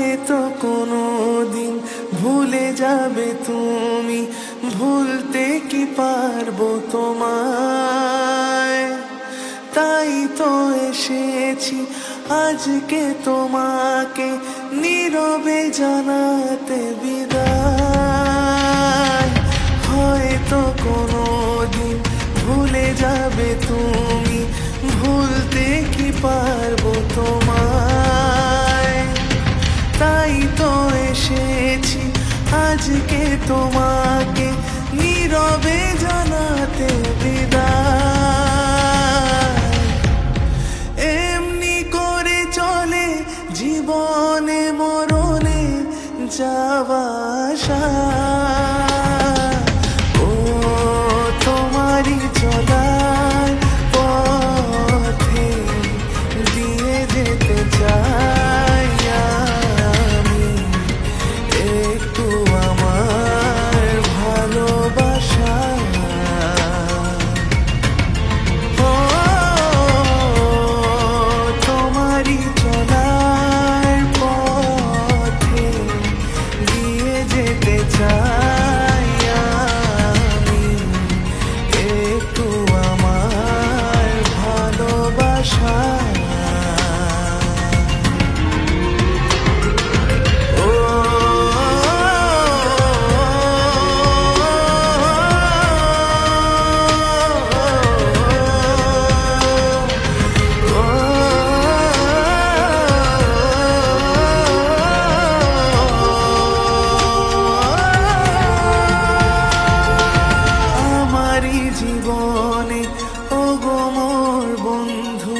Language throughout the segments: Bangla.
হয়তো কোনো দিন ভুলে যাবে তুমি, ভুলতে কি পারবো তোমায়। তাই তো এসেছি আজকে তোমাকে নীরবে জানাতে বিদায়। হয়তো কোনো দিন ভুলে যাবে তুমি, ভুলতে কি পারবো তোমায়। তাই তো এসেছি আজকে তোমাকে নীরবে জানাতে বিদায়। এমনি করে চলে জীবনে মরণে যাওয়া আসা। ও তোমারই চলার পথে দিয়ে যেতে চাই আমি একটু আমার ভালোবাসা। ও তোমারই চলার পথে দিয়ে যেতে চাই আমি একটু আমার ভালোবাসা। আমারই জীবনে ওগো মোর বন্ধু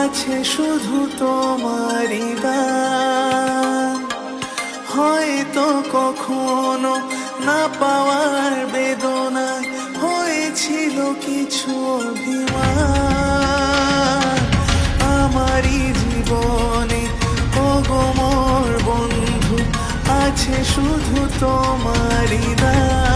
আছে শুধু তোমারই গান। হয়তো কখনো না পাওয়ার বেদনায় হয়েছিল কিছু অভিমান। আমারই জীবনে ওগো মোর বন্ধু আছে শুধু তোমারই গান।